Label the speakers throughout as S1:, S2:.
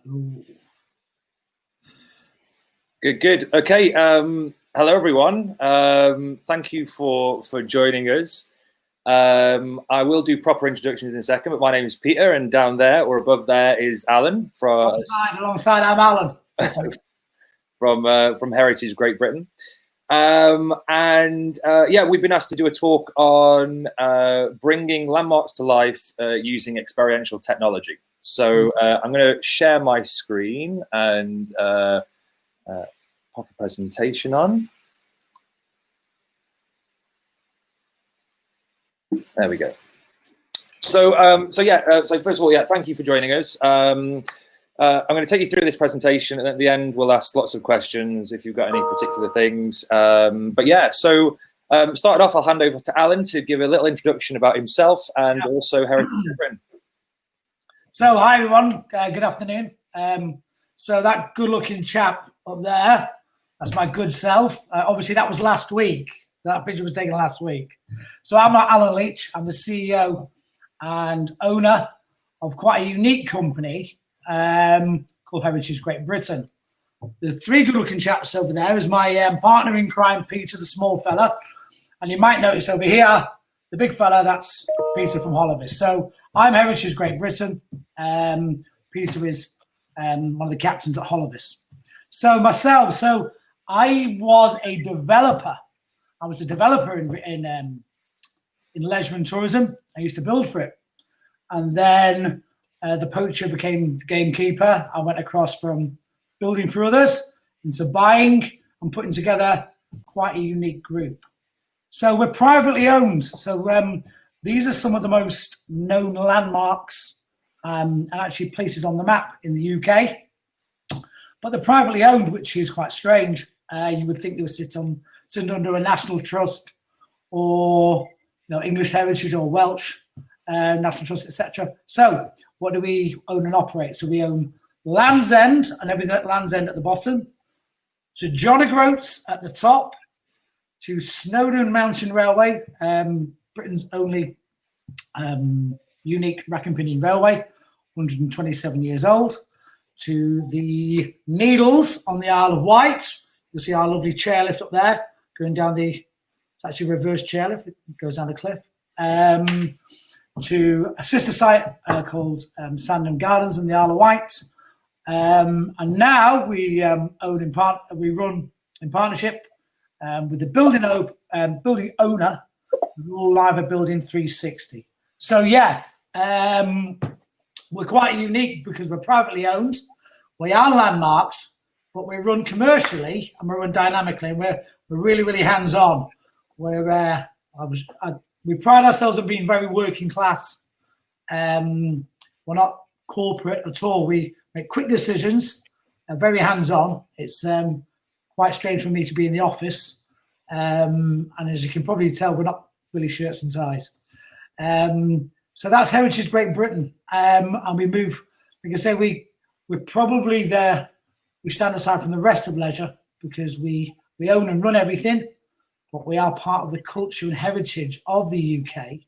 S1: Ooh.
S2: Good. Okay. Hello, everyone. Thank you for joining us. I will do proper introductions in a second, but my name is Peter, and down there or above there is Allan
S1: Alongside, I'm Allan.
S2: from Heritage Great Britain. Yeah, we've been asked to do a talk on bringing landmarks to life using experiential technology. So I'm going to share my screen and pop a presentation on. There we go. So first of all, thank you for joining us. I'm going to take you through this presentation, and at the end we'll ask lots of questions if you've got any particular things. Starting off, I'll hand over to Allan to give a little introduction about himself and also Heritage Britain.
S1: So hi everyone, good afternoon. So that good-looking chap up there, that's my good self. Obviously that was last week. That picture was taken last week. So I'm Allan Leach. I'm the CEO and owner of quite a unique company called Heritage Great Britain. The three good-looking chaps over there is my partner in crime, Peter, the small fella. And you might notice over here, the big fella, that's Peter from Holovis. So I'm Heritage Great Britain. Peter is one of the captains at Holovis. So myself, I was a developer. I was a developer in leisure and tourism. I used to build for it. And then the poacher became the gamekeeper. I went across from building for others into buying and putting together quite a unique group. So we're privately owned. So these are some of the most known landmarks and actually places on the map in the UK. But they're privately owned, which is quite strange. You would think they would sit under a national trust or English heritage or Welsh national trust, etc. So what do we own and operate? So we own Land's End and everything at Land's End at the bottom, to John O'Groats at the top, to Snowdon Mountain Railway, Britain's only unique rack and pinion railway, 127 years old, to the Needles on the Isle of Wight. You'll see our lovely chairlift up there going down it's actually a reverse chairlift, it goes down the cliff, to a sister site called Sandham Gardens in the Isle of Wight. And now we we run in partnership with the building owner, Live at Building 360. So we're quite unique because we're privately owned. We are landmarks, but we run commercially and we run dynamically, and we're really, really hands-on. We pride ourselves on being very working class. We're not corporate at all. We make quick decisions, very hands-on. It's quite strange for me to be in the office. And as you can probably tell, we're not really shirts and ties. So that's Heritage Great Britain. And we move, like I say, we're probably there. We stand aside from the rest of leisure because we own and run everything, but we are part of the culture and heritage of the UK.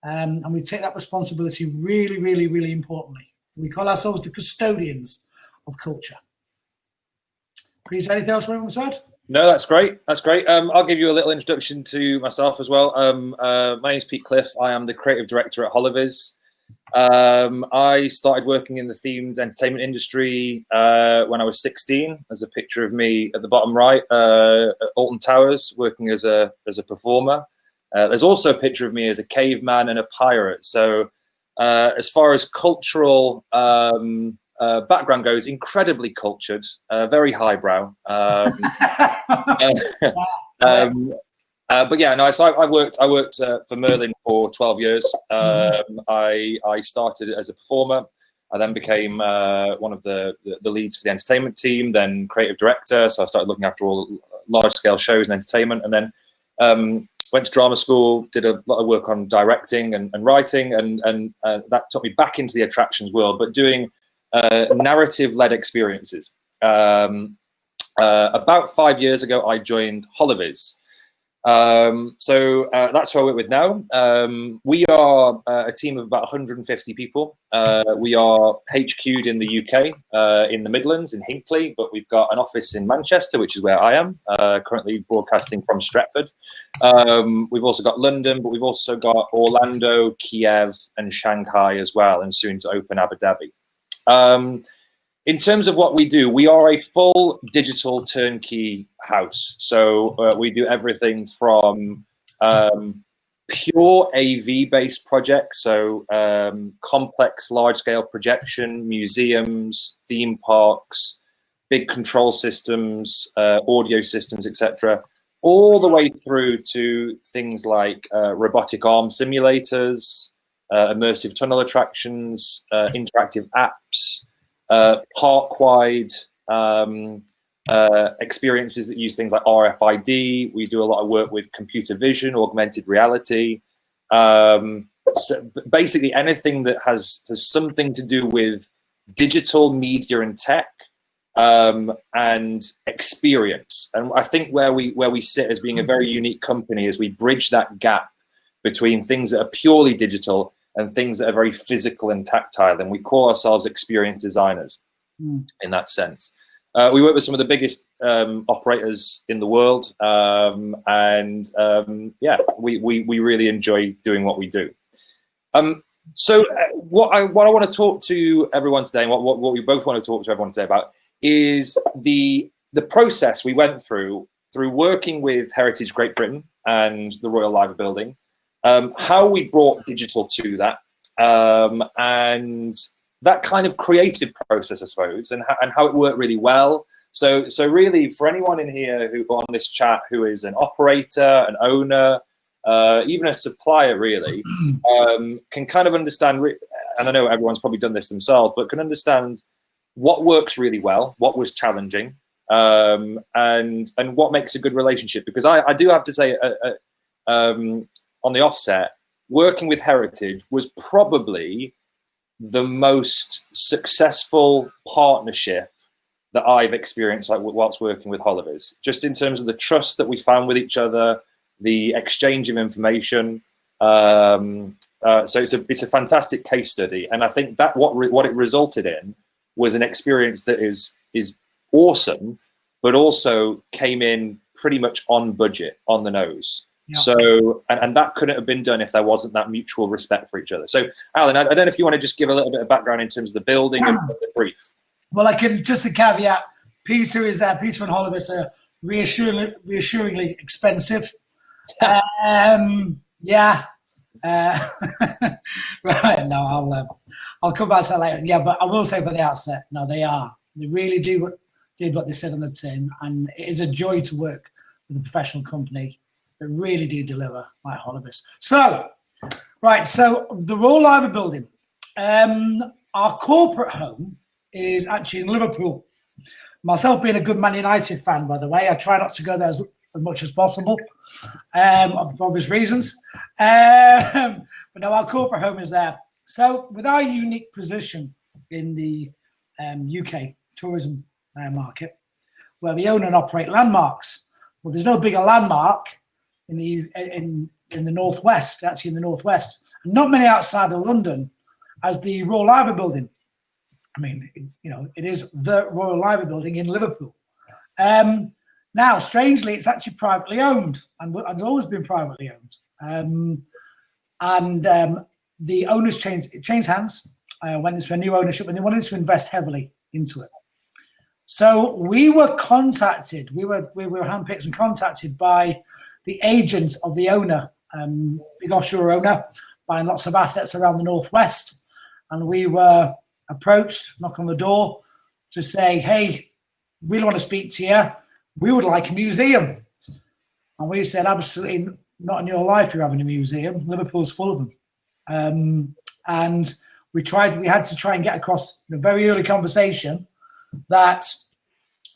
S1: And we take that responsibility really, really, really importantly. We call ourselves the custodians of culture. Please, anything else from everyone's side?
S2: No, that's great. That's great. I'll give you a little introduction to myself as well. My name's Pete Cliff. I am the creative director at Holovis. I started working in the themed entertainment industry when I was 16. There's a picture of me at the bottom right at Alton Towers working as a performer. There's also a picture of me as a caveman and a pirate. So as far as cultural background goes, incredibly cultured, very highbrow. But yeah, no. So I worked for Merlin for 12 years. I started as a performer. I then became one of the leads for the entertainment team, then creative director. So I started looking after all large-scale shows and entertainment, and then went to drama school, did a lot of work on directing and writing, and that took me back into the attractions world, but doing narrative-led experiences. About 5 years ago, I joined Holovis. So that's who I work with now. We are a team of about 150 people. We are HQ'd in the UK, in the Midlands, in Hinckley, but we've got an office in Manchester, which is where I am, currently broadcasting from Stretford. We've also got London, but we've also got Orlando, Kiev, and Shanghai as well, and soon to open Abu Dhabi. In terms of what we do, we are a full digital turnkey house. So we do everything from pure AV-based projects, so complex, large-scale projection, museums, theme parks, big control systems, audio systems, etc., all the way through to things like robotic arm simulators, immersive tunnel attractions, interactive apps, park-wide experiences that use things like RFID. We do a lot of work with computer vision, augmented reality. So basically anything that has something to do with digital media and tech, and experience. And I think where we sit as being a very unique company is we bridge that gap between things that are purely digital and things that are very physical and tactile, and we call ourselves experience designers in that sense. We work with some of the biggest operators in the world, and yeah, we really enjoy doing what we do. So what I want to talk to everyone today, and what we both want to talk to everyone today about, is the process we went through working with Heritage Great Britain and the Royal Library Building, how we brought digital to that, and that kind of creative process, I suppose, and how it worked really well. So really, for anyone in here who on this chat who is an operator, an owner, even a supplier, really, can kind of understand, and I know everyone's probably done this themselves, but can understand what works really well, what was challenging, and what makes a good relationship. Because I do have to say, on the offset, working with Heritage was probably the most successful partnership that I've experienced, like whilst working with Holovis, just in terms of the trust that we found with each other, the exchange of information. So it's a fantastic case study, and I think that what it resulted in was an experience that is awesome, but also came in pretty much on budget, on the nose. Yeah. So, and that couldn't have been done if there wasn't that mutual respect for each other. So, Alan, I don't know if you want to just give a little bit of background in terms of the building and the brief.
S1: Well, I can just a caveat. Peter and Holovis are reassuringly expensive. Yeah. Right. No, I'll come back to that later. Yeah, but I will say from the outset, no, they are. They really did what they said on the tin, and it is a joy to work with a professional company that really do deliver like Holovis. So, right, so the Royal Library Building, our corporate home is actually in Liverpool. Myself being a good Man United fan, by the way, I try not to go there as much as possible, for obvious reasons. But no, our corporate home is there. So with our unique position in the UK tourism market, where we own and operate landmarks, well, there's no bigger landmark in the northwest, actually in the northwest, and not many outside of London, as the Royal Library Building. I mean, it is the Royal Library Building in Liverpool. Now, strangely, it's actually privately owned, and has always been privately owned. The owners changed hands, went into a new ownership, and they wanted to invest heavily into it. So we were contacted. We were handpicked and contacted by the agents of the owner, big offshore owner, buying lots of assets around the northwest, and we were approached, knock on the door, to say, "Hey, we want to speak to you. We would like a museum." And we said, "Absolutely not in your life. You're having a museum. Liverpool's full of them." And we had to try and get across in a very early conversation that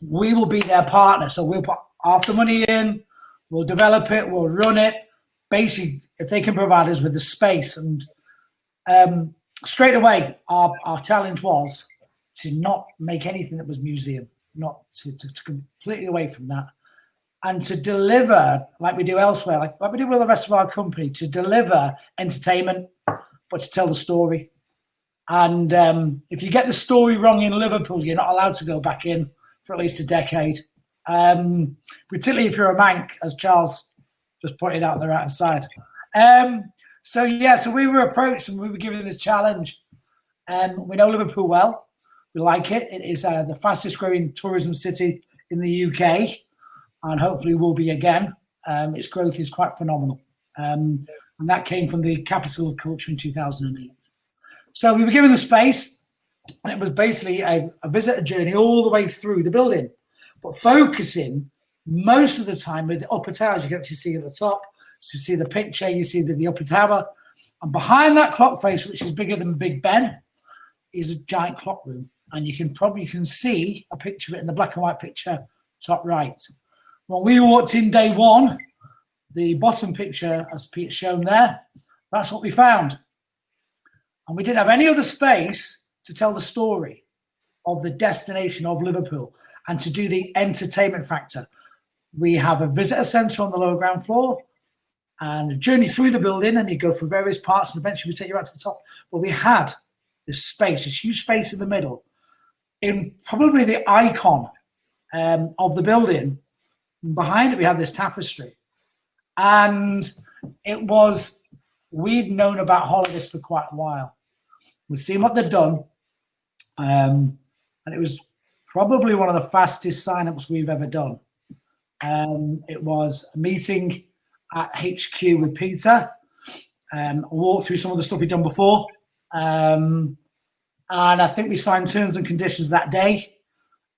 S1: we will be their partner. So we'll put half the money in, we'll develop it, we'll run it. Basically, if they can provide us with the space. And straight away, our challenge was to not make anything that was museum, not to completely away from that. and to deliver, like we do elsewhere, like we do with the rest of our company, to deliver entertainment, but to tell the story. And if you get the story wrong in Liverpool, you're not allowed to go back in for at least a decade. Particularly if you're a Manc, as Charles just pointed out on the right side. So we were approached and we were given this challenge. We know Liverpool well. We like it. It is the fastest growing tourism city in the UK, and hopefully will be again. Its growth is quite phenomenal. And that came from the Capital of Culture in 2008. So we were given the space, and it was basically a visitor journey all the way through the building, but focusing most of the time with the upper towers. You can actually see at the top, so you see the picture, you see the upper tower, and behind that clock face, which is bigger than Big Ben, is a giant clock room. And you can see a picture of it in the black and white picture, top right. When we walked in day one, the bottom picture, as Pete's shown there, that's what we found. And we didn't have any other space to tell the story of the destination of Liverpool and to do the entertainment factor. We have a visitor centre on the lower ground floor and a journey through the building, and you go through various parts and eventually we take you right to the top. But we had this space, this huge space in the middle, in probably the icon of the building. And behind it, we had this tapestry. And we'd known about Holovis for quite a while. We'd seen what they'd done. And it was probably one of the fastest signups we've ever done. It was a meeting at HQ with Peter, a walk through some of the stuff we'd done before. And I think we signed terms and conditions that day.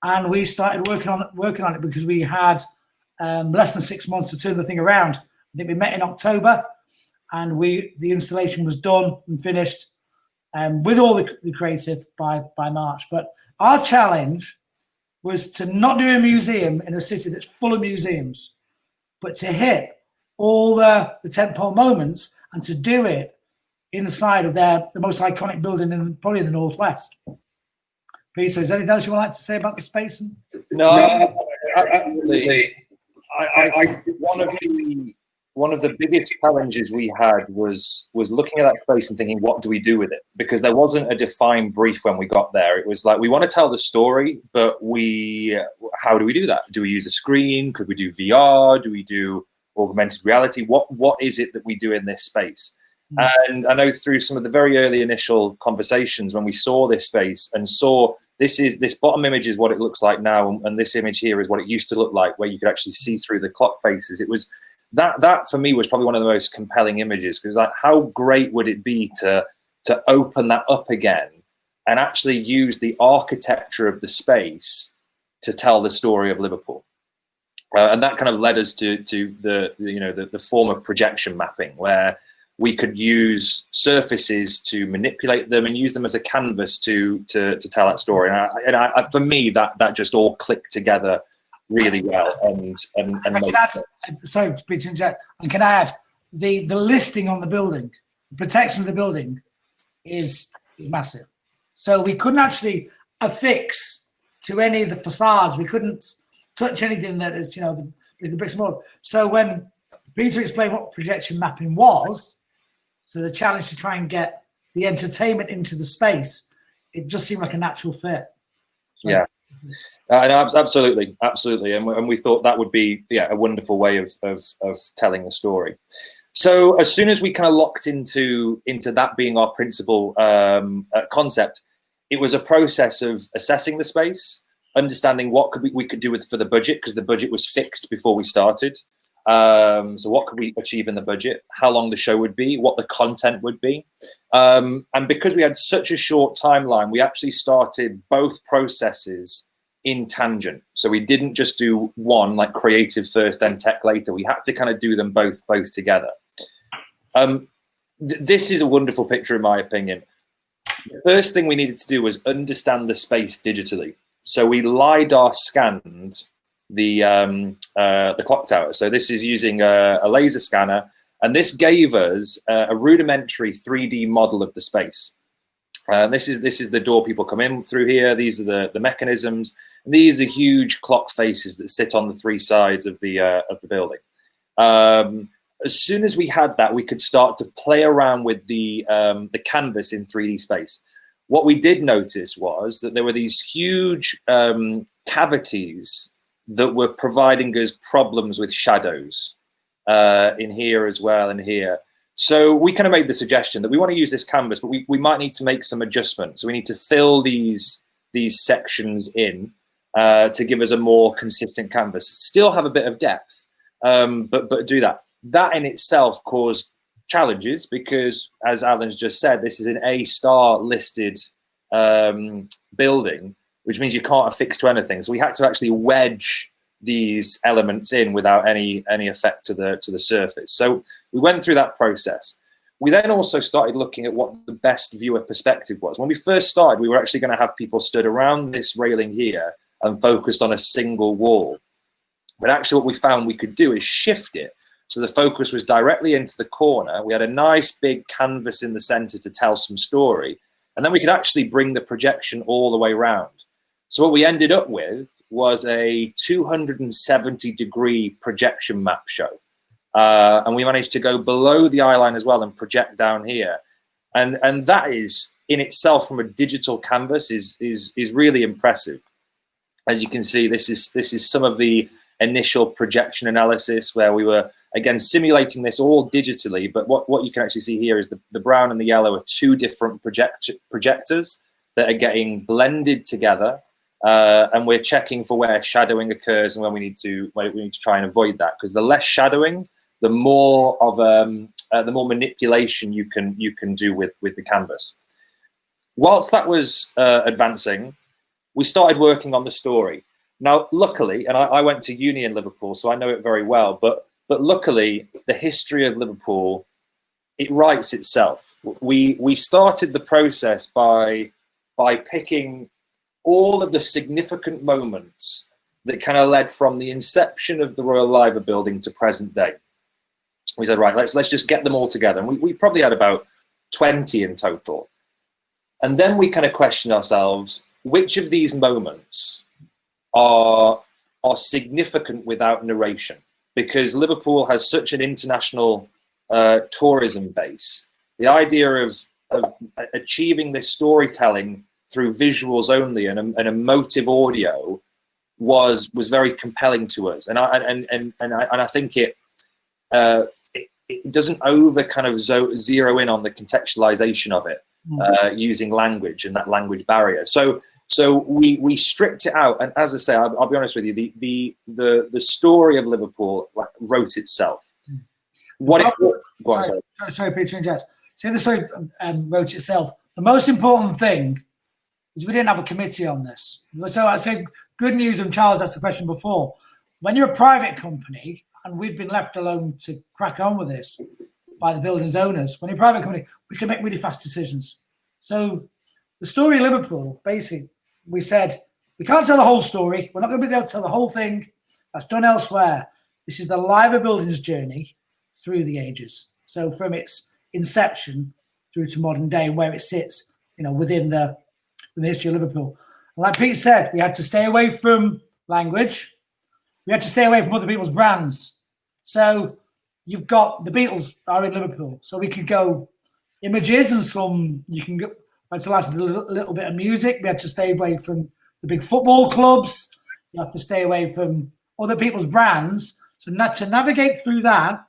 S1: And we started working on it because we had less than 6 months to turn the thing around. I think we met in October, and the installation was done and finished with all the creative by March. But our challenge was to not do a museum in a city that's full of museums, but to hit all the tentpole moments and to do it inside of the most iconic building in probably the Northwest. Peter, is there anything else you would like to say about the space?
S2: No, absolutely. One of the biggest challenges we had was looking at that space and thinking, what do we do with it? Because there wasn't a defined brief when we got there. It was like, we want to tell the story, but how do we do that? Do we use a screen? Could we do VR? Do we do augmented reality? What is it that we do in this space? And I know through some of the very early initial conversations, when we saw this space and saw this bottom image is what it looks like now, and this image here is what it used to look like, where you could actually see through the clock faces. It was that for me was probably one of the most compelling images, because like, how great would it be to open that up again and actually use the architecture of the space to tell the story of Liverpool. And that kind of led us to the form of projection mapping, where we could use surfaces to manipulate them and use them as a canvas to tell that story. And for me, that just all clicked together really well. And sorry, speech and chat. And can I add the listing on the building, the protection of the building is massive. So we couldn't actually affix to any of the facades. We couldn't touch anything that is, the bricks and mortar. So when Peter explained what projection mapping was, so the challenge to try and get the entertainment into the space, it just seemed like a natural fit. So, yeah, absolutely, and we thought that would be a wonderful way of telling the story. So as soon as we kind of locked into that being our principal concept, it was a process of assessing the space, understanding what we could do for the budget, because the budget was fixed before we started. So what could we achieve in the budget, how long the show would be, what the content would be. And because we had such a short timeline, we actually started both processes in tangent. So we didn't just do one, like creative first, then tech later. We had to kind of do them both together. This is a wonderful picture, in my opinion. The first thing we needed to do was understand the space digitally. So we LiDAR scanned the clock tower. So this is using a laser scanner, and this gave us a rudimentary 3D model of the space. This is the door people come in through here. These are the mechanisms, And these are huge clock faces that sit on the three sides of the building. As soon as we had that, we could start to play around with the canvas in 3D space. What we did notice was that there were these huge cavities that were providing us problems with shadows in here as well and here. So we kind of made the suggestion that we want to use this canvas, but we might need to make some adjustments. So we need to fill these sections in to give us a more consistent canvas. Still have a bit of depth, but do that. That in itself caused challenges because, as Alan's just said, this is an A-star listed building, which means you can't affix to anything. So we had to actually wedge these elements in without any effect to the surface. So we went through that process. We then also started looking at what the best viewer perspective was. When we first started, we were actually going to have people stood around this railing here and focused on a single wall. But actually what we found we could do is shift it. So the focus was directly into the corner. We had a nice big canvas in the center to tell some story. And then we could actually bring the projection all the way around. So what we ended up with was a 270-degree projection map show. And we managed to go below the eye line as well and project down here. And that is in itself from a digital canvas is really impressive. As you can see, this is some of the initial projection analysis where we were, again, simulating this all digitally. But what you can actually see here is the brown and the yellow are two different projectors that are getting blended together. And we're checking for where shadowing occurs and when we need to try and avoid that. Because the less shadowing, the more manipulation you can do with the canvas. Whilst that was advancing, we started working on the story. Now, luckily, and I went to uni in Liverpool, so I know it very well, but luckily, the history of Liverpool, it writes itself. We started the process by picking all of the significant moments that kind of led from the inception of the Royal Liver Building to present day. We said, right, let's just get them all together. And we probably had about 20 in total. And then we kind of questioned ourselves, which of these moments are significant without narration? Because Liverpool has such an international tourism base. The idea of achieving this storytelling through visuals only and emotive audio was very compelling to us. And I think it doesn't over kind of zero in on the contextualization of it using language and that language barrier. So we stripped it out, and as I say, I'll be honest with you, the story of Liverpool wrote itself.
S1: Sorry, Peter and Jess. Say the story wrote itself. The most important thing is we didn't have a committee on this. So I said good news, and Charles asked the question before. When you're a private company, and we've been left alone to crack on with this by the building's owners, when you're a private company, we can make really fast decisions. So the story of Liverpool, basically, we said, we can't tell the whole story. We're not going to be able to tell the whole thing. That's done elsewhere. This is the Liver Building's journey through the ages. So from its inception through to modern day, where it sits, within the history of Liverpool. And like Pete said, we had to stay away from language. We had to stay away from other people's brands. So you've got the Beatles are in Liverpool. So we could go images and you can go, that's a little bit of music. We had to stay away from the big football clubs. You have to stay away from other people's brands. So not to navigate through that,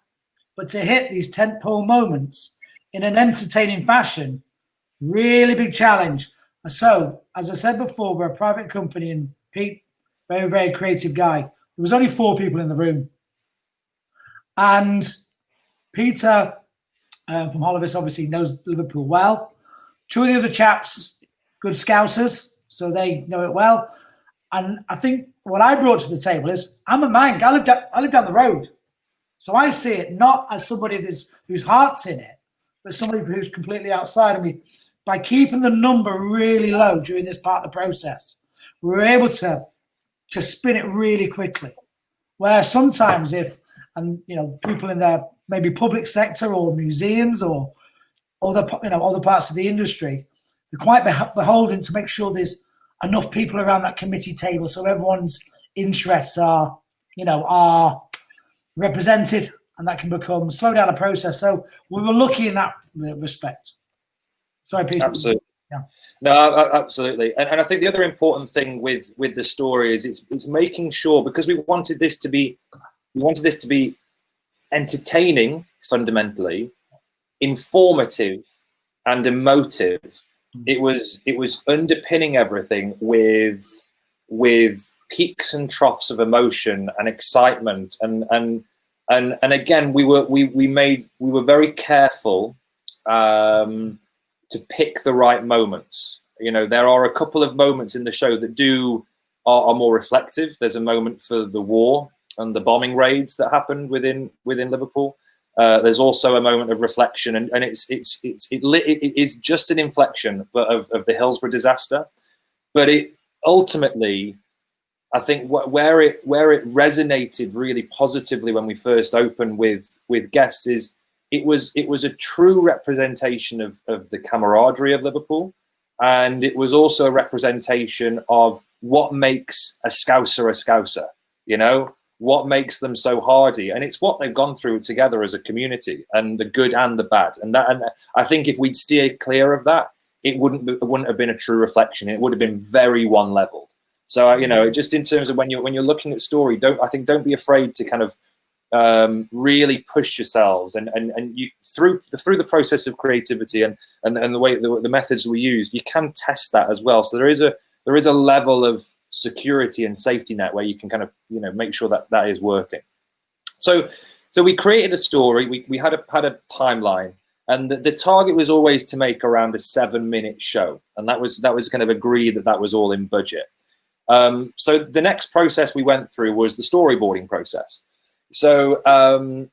S1: but to hit these tentpole moments in an entertaining fashion, really big challenge. And so, as I said before, we're a private company, and Pete, very, very creative guy. There was only 4 people in the room. And Peter from Holovis obviously knows Liverpool well. 2 of the other chaps, good Scousers, so they know it well. And I think what I brought to the table is, I'm a Manc. I live down the road. So I see it not as somebody whose heart's in it, but somebody who's completely outside of me. By keeping the number really low during this part of the process, we were able to spin it really quickly. Where sometimes people in the maybe public sector or museums or other parts of the industry, they're quite beholden to make sure there's enough people around that committee table so everyone's interests are, are represented, and that can slow down the process. So we were lucky in that respect. Sorry, Peter.
S2: Absolutely.
S1: Yeah.
S2: No, absolutely. And I think the other important thing with the story is it's making sure, because we wanted this to be entertaining, fundamentally, informative, and emotive. It was underpinning everything with peaks and troughs of emotion and excitement, and again we were very careful to pick the right moments. There are a couple of moments in the show that are more reflective. There's a moment for the war and the bombing raids that happened within Liverpool. There's also a moment of reflection, and it is just an inflection of the Hillsborough disaster. But it ultimately, I think where it resonated really positively when we first opened with guests is it was a true representation of the camaraderie of Liverpool, and it was also a representation of what makes a Scouser, what makes them so hardy, and it's what they've gone through together as a community, and the good and the bad. And I think if we'd steered clear of that, it wouldn't have been a true reflection. It would have been very one leveled. So just in terms of when you're looking at story, don't be afraid to kind of really push yourselves, and you through the process of creativity and the way the methods we use, you can test that as well. So there is a level of security and safety net where you can kind of make sure that is working. So we created a story. We had a timeline, and the target was always to make around a 7-minute show, and that was kind of agreed that was all in budget. So the next process we went through was the storyboarding process. So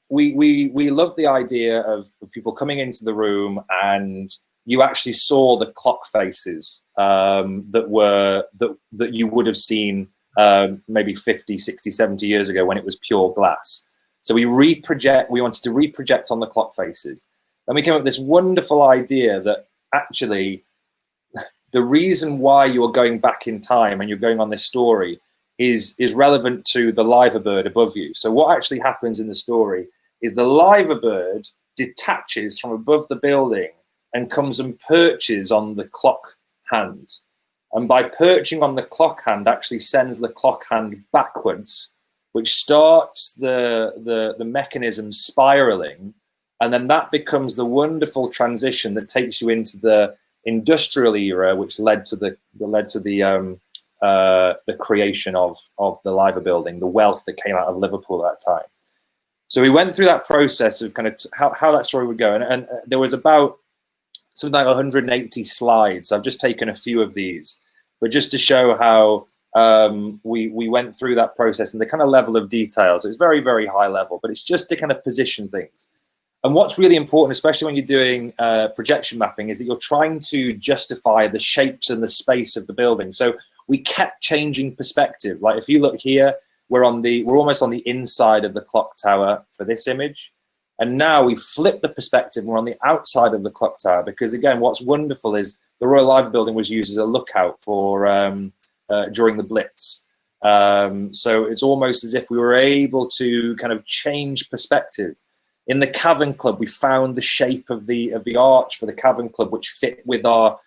S2: we loved the idea of people coming into the room, and you actually saw the clock faces that you would have seen maybe 50, 60, 70 years ago when it was pure glass. So we wanted to reproject on the clock faces. Then we came up with this wonderful idea that actually the reason why you're going back in time and you're going on this story is relevant to the liver bird above you. So what actually happens in the story is the liver bird detaches from above the building and comes and perches on the clock hand. And by perching on the clock hand, actually sends the clock hand backwards, which starts the mechanism spiraling. And then that becomes the wonderful transition that takes you into the industrial era, which led to the creation of the liver building, the wealth that came out of Liverpool at that time. So we went through that process of kind of how that story would go. And there was about something like 180 slides. I've just taken a few of these, but just to show how we went through that process and the kind of level of details. It's very, very high level, but it's just to kind of position things. And what's really important, especially when you're doing projection mapping, is that you're trying to justify the shapes and the space of the building. So we kept changing perspective. Like if you look here, we're almost on the inside of the clock tower for this image. And now we flip the perspective, we're on the outside of the clock tower, because again, what's wonderful is the Royal Liver Building was used as a lookout for during the Blitz. So it's almost as if we were able to kind of change perspective. In the Cavern Club, we found the shape of the arch for the Cavern Club, which fit with our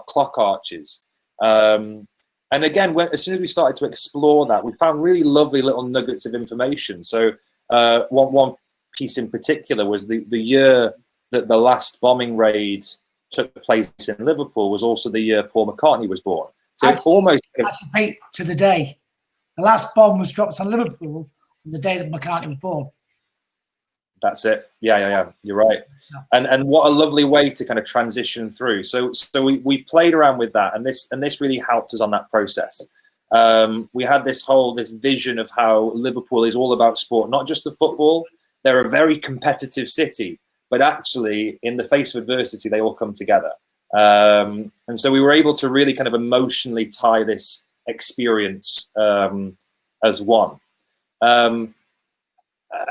S2: clock arches. And again, as soon as we started to explore that, we found really lovely little nuggets of information. So one piece in particular was the year that the last bombing raid took place in Liverpool was also the year Paul McCartney was born. So it's almost
S1: to the day. The last bomb was dropped on Liverpool on the day that McCartney was born.
S2: That's it. Yeah. You're right. Yeah. And what a lovely way to kind of transition through. So we played around with that, and this really helped us on that process. We had this vision of how Liverpool is all about sport, not just the football. They're a very competitive city, but actually in the face of adversity, they all come together. And so we were able to really kind of emotionally tie this experience as one.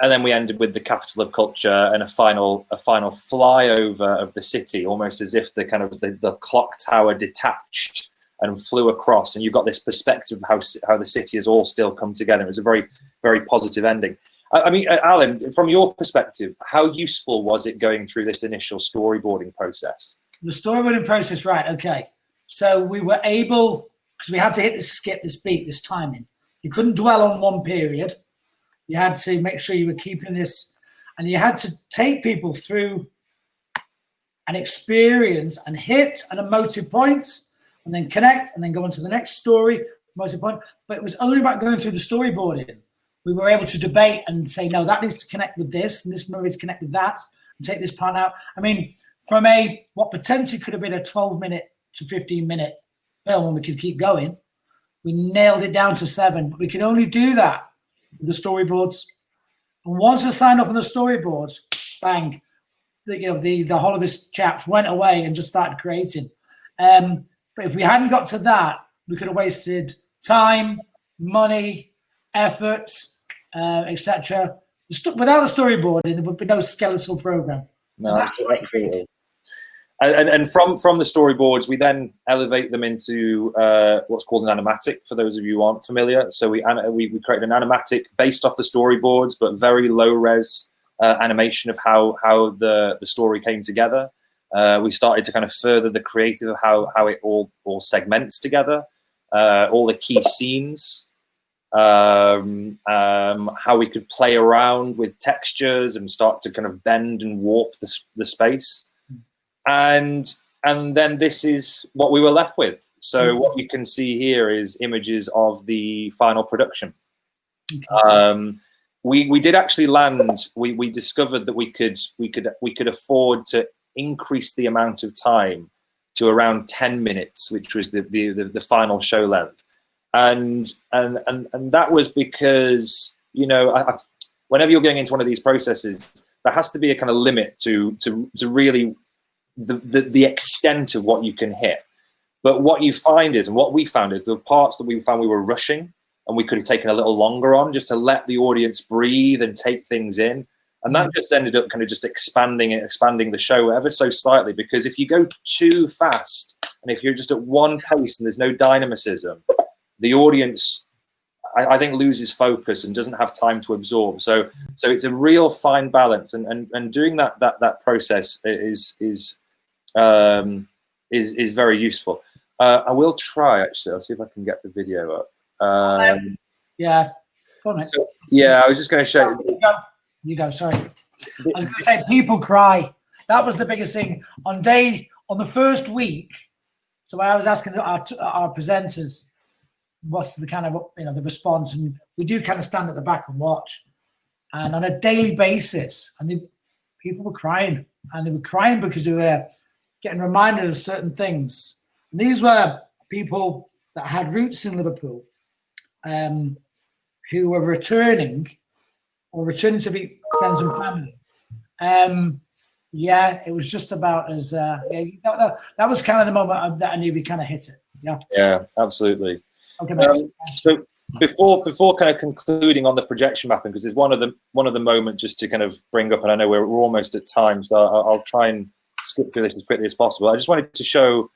S2: And then we ended with the capital of culture and a final flyover of the city, almost as if the clock tower detached and flew across, and you got this perspective of how the city has all still come together. It was a very, very positive ending. I mean, Alan, from your perspective, how useful was it going through this initial storyboarding process?
S1: The storyboarding process, right? Okay, so we were able, because we had to hit this skip, this beat, this timing. You couldn't dwell on one period. You had to make sure you were keeping this, and you had to take people through an experience and hit an emotive point, and then connect, and then go on to the next story, emotive point. But it was only about going through the storyboarding. We were able to debate and say, no, that needs to connect with this, and this movie to connect with that, and take this part out. I mean, from what potentially could have been a 12-minute to 15-minute film, and we could keep going, we nailed it down to 7. But we could only do that with the storyboards. And once we signed off on the storyboards, bang, the Holovis chaps went away and just started creating. But if we hadn't got to that, we could have wasted time, money, effort, etc. Without the storyboarding, there would be no skeletal program.
S2: No, absolutely. And from the storyboards, we then elevate them into what's called an animatic, for those of you who aren't familiar. So we created an animatic based off the storyboards, but very low res animation of how the story came together. We started to kind of further the creative of how it all segments together, all the key scenes, how we could play around with textures and start to kind of bend and warp the space. And then this is what we were left with. So what you can see here is images of the final production. Okay. We did actually land. We discovered that we could afford to increase the amount of time to around 10 minutes, which was the final show length. And that was because, you know, whenever you're going into one of these processes, there has to be a kind of limit to really the extent of what you can hit. But what you find is, and what we found is, the parts that we found we were rushing and we could have taken a little longer on, just to let the audience breathe and take things in. And that just ended up kind of just expanding the show ever so slightly, because if you go too fast and if you're just at one pace and there's no dynamicism, the audience, I think, loses focus and doesn't have time to absorb. So it's a real fine balance, and doing that process is very useful. I will try, actually. I'll see if I can get the video up.
S1: Yeah, go on,
S2: so, yeah, I was just going to show
S1: you go. Sorry, I was going to say people cry. That was the biggest thing on the first week. So I was asking our presenters, what's the kind of the response, and we do kind of stand at the back and watch, and on a daily basis, and people were crying, and they were crying because they were getting reminded of certain things. And these were people that had roots in Liverpool, who were returning to be friends and family. Yeah, it was just about as that was kind of the moment that I knew we kind of hit it.
S2: Yeah, absolutely.
S1: Okay,
S2: so before kind of concluding on the projection mapping, because there's one of the moments just to kind of bring up, and I know we're almost at time, so I'll try and skip through this as quickly as possible. I just wanted to show,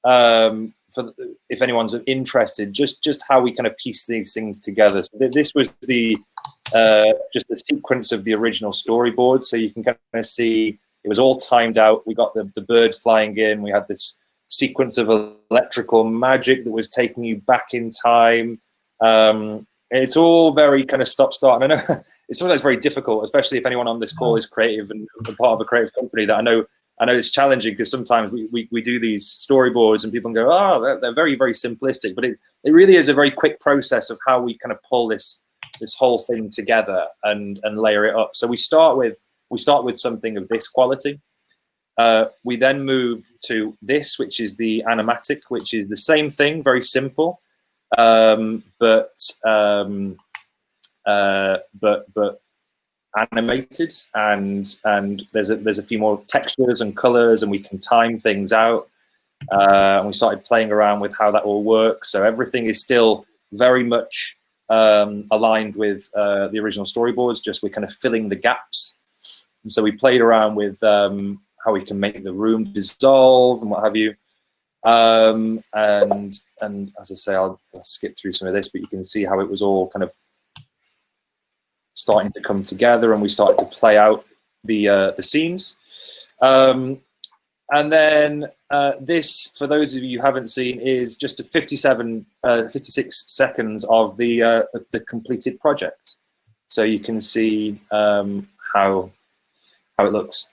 S2: if anyone's interested, just how we kind of piece these things together. So this was just the sequence of the original storyboard, so you can kind of see it was all timed out. We got the bird flying in. We had this sequence of electrical magic that was taking you back in time. It's all very kind of stop-start. And I know it's sometimes very difficult, especially if anyone on this call is creative and part of a creative company, that I know it's challenging, because sometimes we do these storyboards and people can go, oh, they're very, very simplistic. But it really is a very quick process of how we kind of pull this whole thing together and layer it up. So we start with something of this quality. We then move to this, which is the animatic, which is the same thing, very simple, but animated, and there's a few more textures and colors, and we can time things out. And we started playing around with how that all works. So everything is still very much aligned with the original storyboards, just we're kind of filling the gaps. And so we played around with how we can make the room dissolve and what have you. And as I say, I'll skip through some of this, but you can see how it was all kind of starting to come together, and we started to play out the scenes. And then this, for those of you who haven't seen, is just a 56 seconds of the completed project. So you can see how it looks.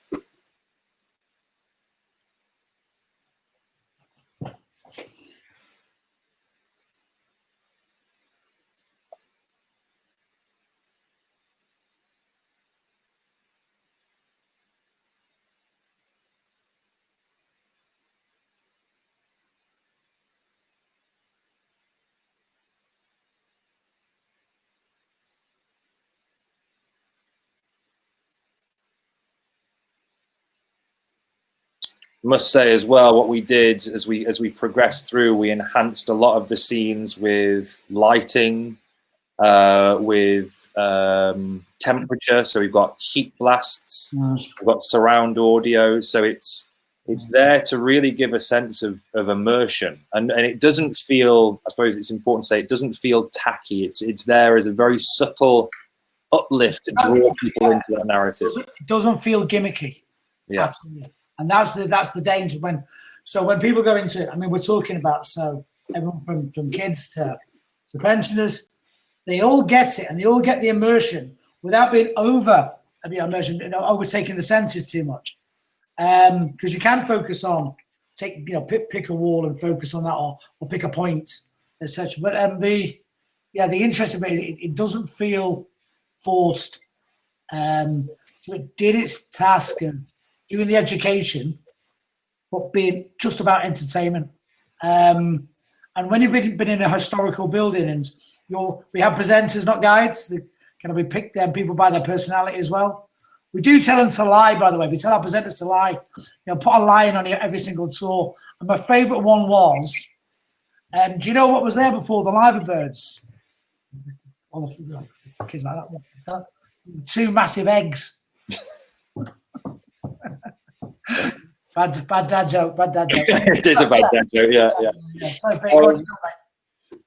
S2: Must say as well, what we did as we progressed through, we enhanced a lot of the scenes with lighting, with temperature. So we've got heat blasts, we've got surround audio. So it's there to really give a sense of immersion, and it doesn't feel, I suppose it's important to say, it doesn't feel tacky. It's there as a very subtle uplift to draw people into that narrative.
S1: It doesn't feel gimmicky.
S2: Yeah.
S1: Absolutely. And that's the danger when people go into, I mean, we're talking about, so everyone from kids to pensioners, they all get it, and they all get the immersion without being overtaking the senses too much. Because you can focus on pick a wall and focus on that, or pick a point, etc. But the interesting bit, it doesn't feel forced. So it did its task of doing the education, but being just about entertainment. And when you've been in a historical building, and we have presenters, not guides, that can be picked people by their personality as well. We do tell them to lie, by the way. We tell our presenters to lie. Put a lion on every single tour. And my favourite one was, do you know what was there before the liver birds? All the kids like that. 2 massive eggs. Bad dad joke.
S2: It is a bad dad joke. Yeah.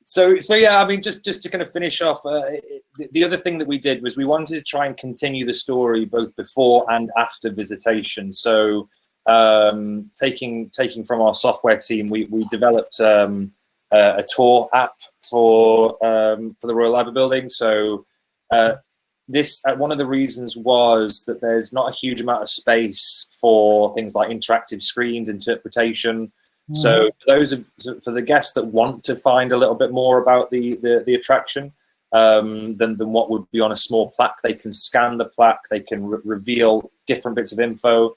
S2: So yeah, I mean, just to kind of finish off, the other thing that we did was we wanted to try and continue the story both before and after visitation. So taking from our software team, we developed a tour app for the Royal Liver Building. So this one of the reasons was that there's not a huge amount of space for things like interactive screens, interpretation. So for the guests that want to find a little bit more about the attraction than what would be on a small plaque, they can scan the plaque, they can reveal different bits of info.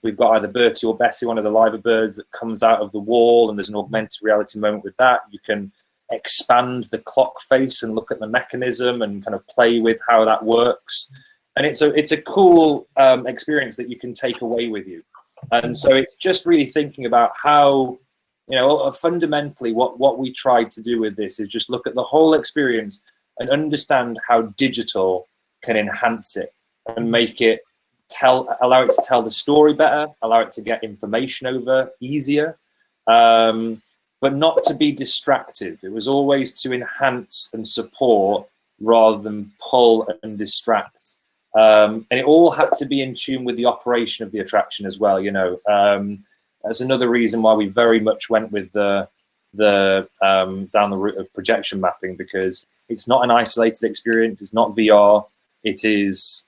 S2: We've got either Bertie or Bessie, one of the liver birds, that comes out of the wall, and there's an augmented reality moment with that. You can expand the clock face and look at the mechanism and kind of play with how that works. And it's a cool experience that you can take away with you. And so it's just really thinking about how, fundamentally what we tried to do with this is just look at the whole experience and understand how digital can enhance it and make it allow it to tell the story better, allow it to get information over easier, but not to be distractive. It was always to enhance and support rather than pull and distract. And it all had to be in tune with the operation of the attraction as well. That's another reason why we very much went with the down the route of projection mapping, because it's not an isolated experience. It's not VR. It is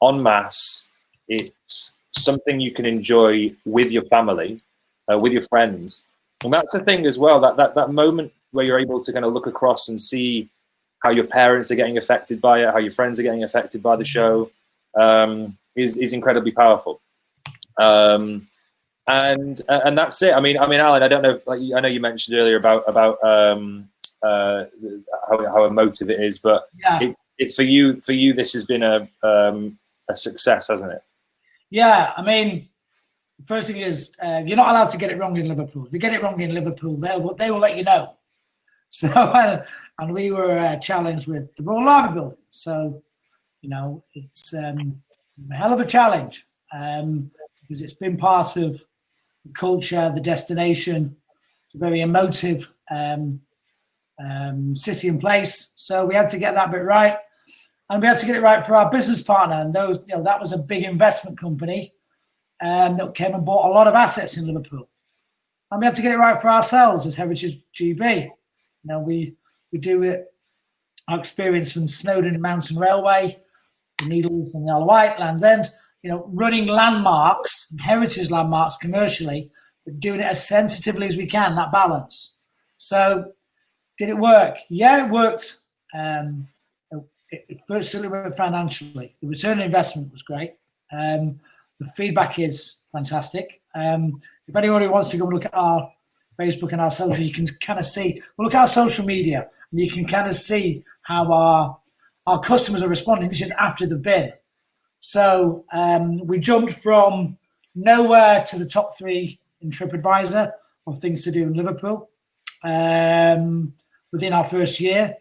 S2: en masse. It's something you can enjoy with your family, with your friends. And that's the thing as well, that moment where you're able to kind of look across and see how your parents are getting affected by it, how your friends are getting affected by the show, is incredibly powerful. And that's it. I mean, Alan, I don't know. I know you mentioned earlier about how emotive it is, but yeah, it's for you. This has been a success, hasn't it?
S1: Yeah, I mean, the first thing is you're not allowed to get it wrong in Liverpool. If you get it wrong in Liverpool, they will let you know. So, and we were challenged with the Royal Liver Building. So, it's a hell of a challenge because it's been part of the culture, the destination. It's a very emotive city and place. So we had to get that bit right. And we had to get it right for our business partner. And those, that was a big investment company that came and bought a lot of assets in Liverpool. And we had to get it right for ourselves as Heritage GB. We do it, our experience from Snowdon Mountain Railway, the Needles and the Isle of Wight, Land's End, running landmarks, heritage landmarks commercially, but doing it as sensitively as we can, that balance. So did it work? Yeah, it worked. It first certainly worked financially. The return on investment was great. The feedback is fantastic. If anybody wants to go and look at our Facebook and our social, you can kind of see, look at our social media, and you can kind of see how our customers are responding. This is after the bin. So we jumped from nowhere to the top 3 in TripAdvisor of things to do in Liverpool within our first year.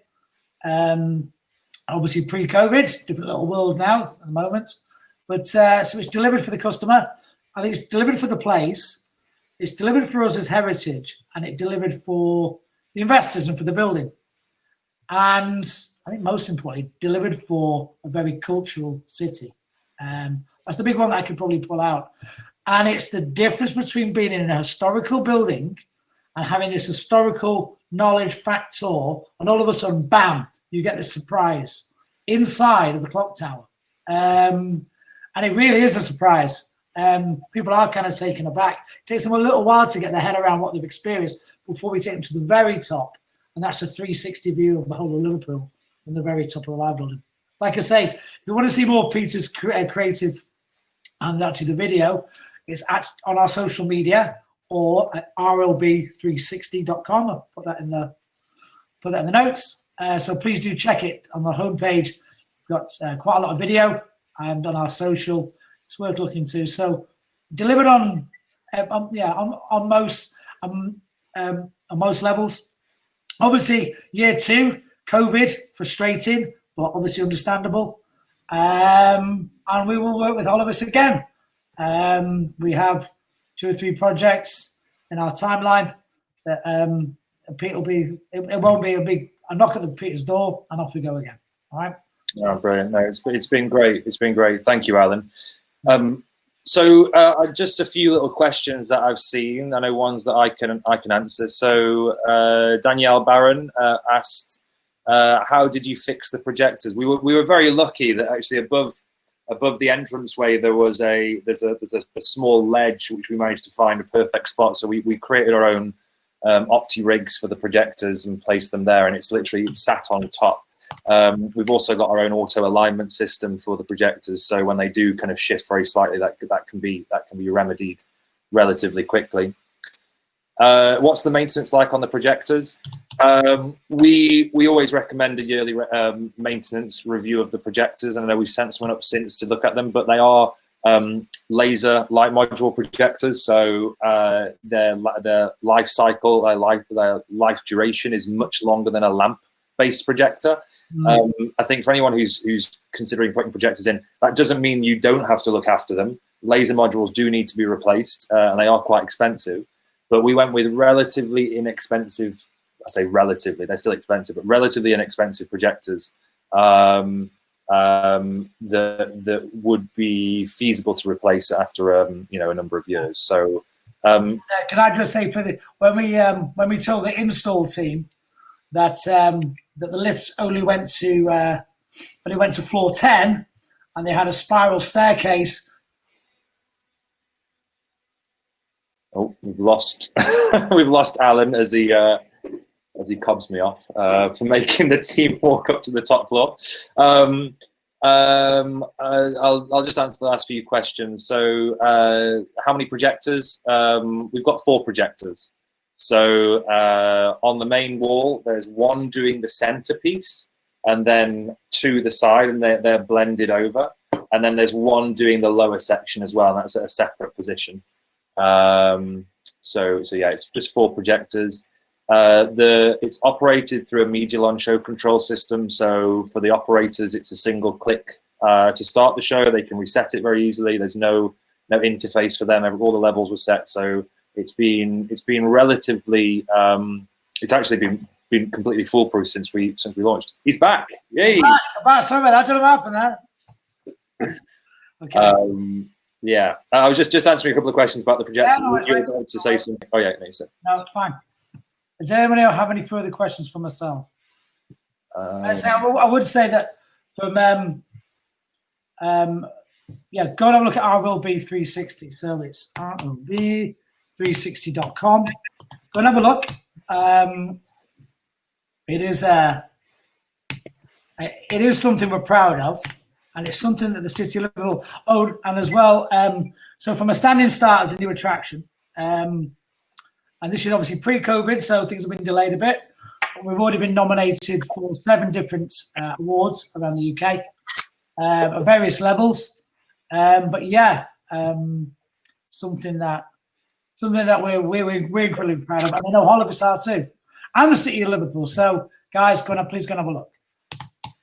S1: Obviously pre-COVID, different little world now at the moment. But so it's delivered for the customer. I think it's delivered for the place. It's delivered for us as Heritage, and it delivered for the investors and for the building. And I think most importantly, delivered for a very cultural city. That's the big one that I could probably pull out. And it's the difference between being in a historical building and having this historical knowledge fact tour, and all of a sudden, bam, you get the surprise inside of the clock tower. And it really is a surprise. People are kind of taken aback. It takes them a little while to get their head around what they've experienced before we take them to the very top. And that's a 360 view of the whole of Liverpool from the very top of the live building. Like I say, if you want to see more Peter's creative and actually the video, it's on our social media or at rlb360.com. I'll put that in the notes. So please do check it on the homepage. We've got quite a lot of video, and on our social, it's worth looking to. So delivered on most levels. Obviously, year 2, COVID, frustrating, but obviously understandable. And we will work with Holovis again. We have 2 or 3 projects in our timeline that it won't be a big, I knock at Peter's door and off we go again. All right.
S2: Oh, brilliant. No, it's been great. It's been great. Thank you, Alan. So just a few little questions that I've seen. I know ones that I can answer. So Danielle Barron asked, how did you fix the projectors? We were very lucky that actually above the entranceway there's a small ledge which we managed to find a perfect spot. So we created our own opti rigs for the projectors and placed them there, and it's literally sat on top. We've also got our own auto alignment system for the projectors, so when they do kind of shift very slightly, that can be remedied relatively quickly. What's the maintenance like on the projectors? We always recommend a yearly maintenance review of the projectors, and I know we've sent someone up since to look at them, but they are laser light module projectors, so their life cycle, their life duration is much longer than a lamp-based projector. I think for anyone who's considering putting projectors in, that doesn't mean you don't have to look after them. Laser modules do need to be replaced, and they are quite expensive. But we went with relatively inexpensive, I say relatively, they're still expensive, but relatively inexpensive projectors that would be feasible to replace after a number of years. So
S1: can I just say, when we told the install team that that the lifts only went to floor 10 and they had a spiral staircase.
S2: Oh, we've lost Alan as he cobs me off for making the team walk up to the top floor. I'll just answer the last few questions. So how many projectors? We've got 4 projectors. So on the main wall, there's 1 doing the centerpiece, and then 2 the side, and they're blended over. And then there's 1 doing the lower section as well, and that's at a separate position. So yeah, it's just 4 projectors. It's operated through a Medialon show control system. So for the operators, it's a single click to start the show. They can reset it very easily. There's no interface for them. All the levels were set. So it's been relatively. It's actually been completely foolproof since we launched. He's back! Yay!
S1: Back. Sorry, I don't know what happened there. Okay.
S2: Yeah, I was just answering a couple of questions about the projection.
S1: Yeah, no,
S2: you were going to say something. Oh yeah, no, you said.
S1: No, it's fine. Does anybody else have any further questions for myself? I would say that from yeah, go and have a look at RLB360. So it's RLB360.com. Go and have a look. It is something we're proud of, and it's something that the City of Liverpool own, and as well. So from a standing start as a new attraction, and this is obviously pre-COVID, so things have been delayed a bit. We've already been nominated for 7 different awards around the UK at various levels. But yeah, something that we're incredibly proud of, and I know Holovis are too, and the City of Liverpool. So guys, please go and have a look.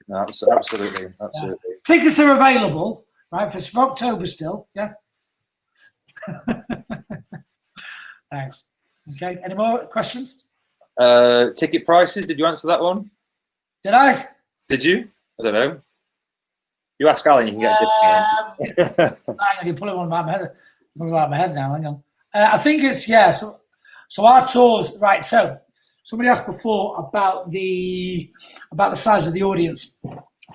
S2: No, absolutely.
S1: Yeah. Tickets are available, right, for October still. Yeah. Thanks. Okay. Any more questions?
S2: Ticket prices. Did you answer that one?
S1: Did I?
S2: Did you? I don't know. You ask Allan, you can get a different.
S1: Hang on, you're pulling one about my head. Pulling out my head now. Hang on. I think it's So our tours, right? So somebody asked before about the size of the audience.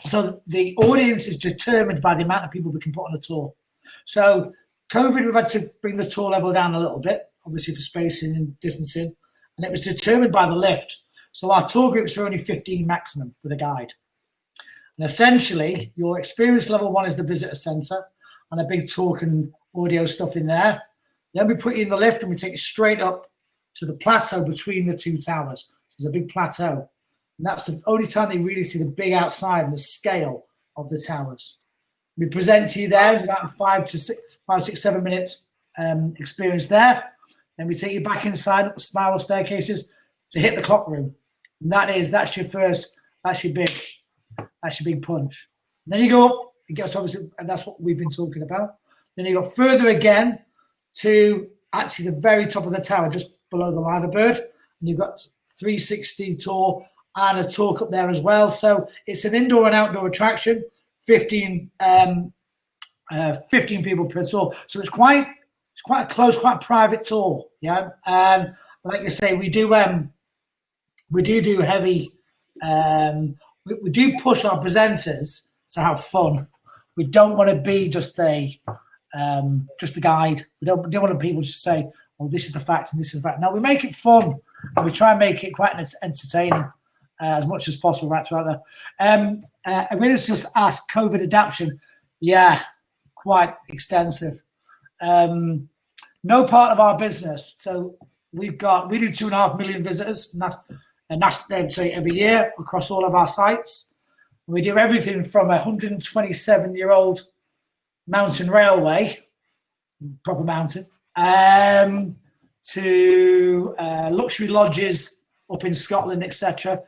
S1: So the audience is determined by the amount of people we can put on a tour. So COVID, we've had to bring the tour level down a little bit, obviously for spacing and distancing, and it was determined by the lift. So our tour groups are only 15 maximum with a guide. And essentially, your experience level 1 is the visitor centre and a big talk and audio stuff in there. Then we put you in the lift and we take you straight up to the plateau between the 2 towers. So there's a big plateau. And that's the only time they really see the big outside and the scale of the towers. We present to you there, it's about 5, 6, 7 minutes experience there. Then we take you back inside up the spiral staircases to hit the clock room. And that's your big punch. And then you go up, it gets obviously, and that's what we've been talking about. Then you go further again to actually the very top of the tower, just below the Liver Bird. And you've got 360 tour and a talk up there as well. So it's an indoor and outdoor attraction, 15 people per tour. So it's quite a close, quite private tour. Yeah. And like you say, we do heavy, we do push our presenters to have fun. We don't want to be just a guide. We don't want people to say, "Oh, this is the fact and this is the fact." No, we make it fun and we try and make it quite entertaining as much as possible right throughout there. I'm going to just ask COVID adaptation. Yeah, quite extensive. No part of our business. So we do 2.5 million visitors every year across all of our sites. We do everything from a 127-year-old mountain railway, proper mountain, to luxury lodges up in Scotland, etc.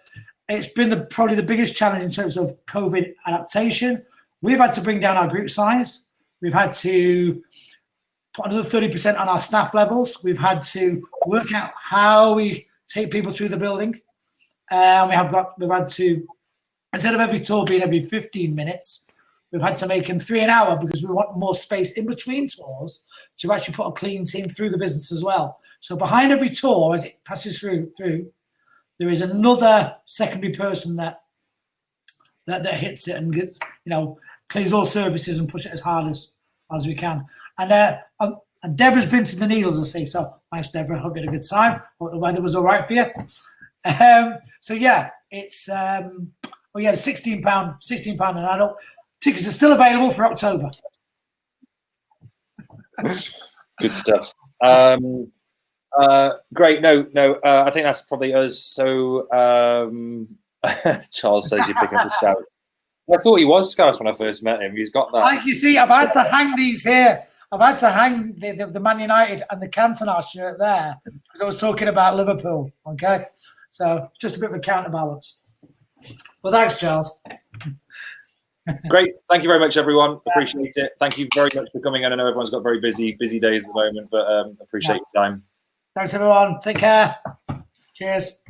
S1: It's been probably the biggest challenge in terms of COVID adaptation. We've had to bring down our group size. We've had to put another 30% on our staff levels. We've had to work out how we take people through the building. We've had to, instead of every tour being every 15 minutes, we've had to make them 3 an hour because we want more space in between tours to actually put a clean team through the business as well. So behind every tour, as it passes through, there is another secondary person that hits it and gets, cleans all services and push it as hard as we can. And Deborah's been to the Needles, I see. So thanks, Deborah. Hope you had a good time. Hope the weather was all right for you. So yeah, it's £16 an adult. Tickets are still available for October.
S2: Good stuff. Great. No. I think that's probably us. So Charles says you're picking up the Scout. I thought he was Scouts when I first met him. He's got that.
S1: Like you see, I've had to hang these here. I've had to hang the Man United and the Cantona shirt there because I was talking about Liverpool. Okay, so just a bit of a counterbalance. Well, thanks, Charles.
S2: Great. Thank you very much, everyone. Appreciate it. Thank you very much for coming in. I know everyone's got very busy days at the moment, but appreciate your time.
S1: Thanks, everyone. Take care. Cheers.